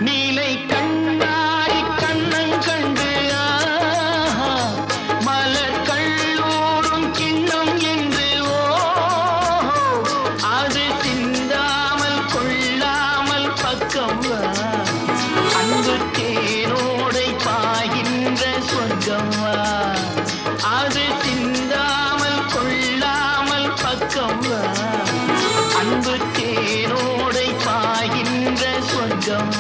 நீலை கண்ணாடி கண்ணன் கண்டு மலர் கல்லூரும் கிண்ணம் என்று அது சிந்தாமல் கொள்ளாமல் பக்கம் அன்பு தேனோடை பாய்கின்ற சொர்க்கம் அது சிந்தாமல் கொள்ளாமல் பக்கம் அன்பு தேனோடை பாய்கின்ற சொர்க்கம்